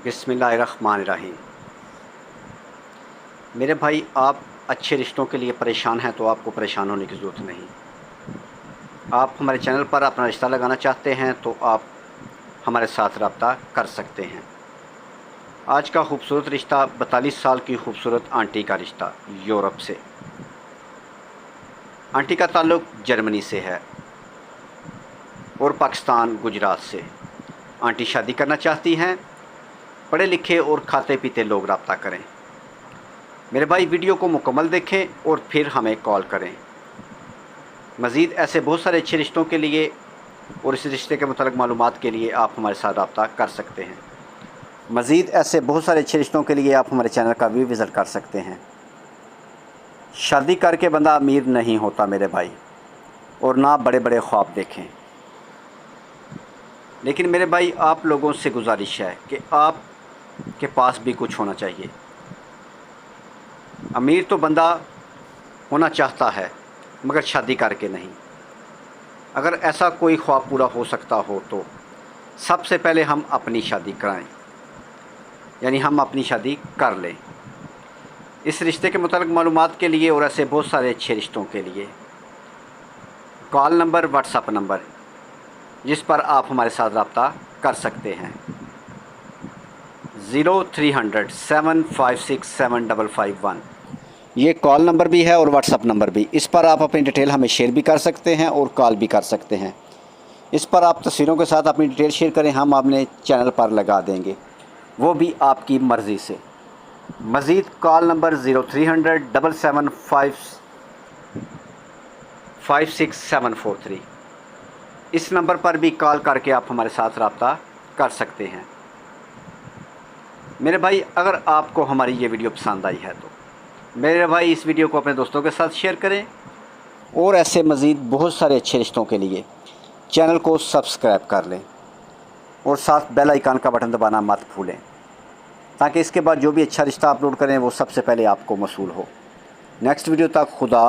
बिस्मिल्लाहिर्रहमानिर्रहीम। मेरे भाई, आप अच्छे रिश्तों के लिए परेशान हैं तो आपको परेशान होने की ज़रूरत नहीं। आप हमारे चैनल पर अपना रिश्ता लगाना चाहते हैं तो आप हमारे साथ रब्ता कर सकते हैं। आज का खूबसूरत रिश्ता 42 साल की खूबसूरत आंटी का रिश्ता यूरोप से। आंटी का ताल्लुक़ जर्मनी से है और पाकिस्तान गुजरात से। आंटी शादी करना चाहती हैं। पढ़े लिखे और खाते पीते लोग रब्ता करें। मेरे भाई, वीडियो को मुकम्मल देखें और फिर हमें कॉल करें। मज़ीद ऐसे बहुत सारे अच्छे रिश्तों के लिए और इस रिश्ते के मुताल्लिक़ मालूमात के लिए आप हमारे साथ रब्ता कर सकते हैं। मज़ीद ऐसे बहुत सारे अच्छे रिश्तों के लिए आप हमारे चैनल का भी विज़िट कर सकते हैं। शादी करके बंदा अमीर नहीं होता मेरे भाई, और ना बड़े बड़े ख्वाब देखें। लेकिन मेरे भाई, आप लोगों से गुजारिश है कि आप के पास भी कुछ होना चाहिए। अमीर तो बंदा होना चाहता है मगर शादी करके नहीं। अगर ऐसा कोई ख्वाब पूरा हो सकता हो तो सबसे पहले हम अपनी शादी कराएं, यानी हम अपनी शादी कर लें। इस रिश्ते के मुताल्लिक़ मालूमात के लिए और ऐसे बहुत सारे अच्छे रिश्तों के लिए कॉल नंबर, व्हाट्सएप नंबर जिस पर आप हमारे साथ रब्ता कर सकते हैं 0300 756 7551। ये कॉल नंबर भी है और व्हाट्सएप नंबर भी। इस पर आप अपनी डिटेल हमें शेयर भी कर सकते हैं और कॉल भी कर सकते हैं। इस पर आप तस्वीरों के साथ अपनी डिटेल शेयर करें, हम अपने चैनल पर लगा देंगे, वो भी आपकी मर्ज़ी से। मज़ीद कॉल नंबर 0300 775 56743। इस नंबर पर भी कॉल करके आप हमारे साथ रब्ता कर सकते हैं। मेरे भाई, अगर आपको हमारी ये वीडियो पसंद आई है तो मेरे भाई इस वीडियो को अपने दोस्तों के साथ शेयर करें और ऐसे मज़ीद बहुत सारे अच्छे रिश्तों के लिए चैनल को सब्सक्राइब कर लें और साथ बेल आइकन का बटन दबाना मत भूलें, ताकि इसके बाद जो भी अच्छा रिश्ता अपलोड करें वो सबसे पहले आपको मौसूल हो। नेक्स्ट वीडियो तक खुदा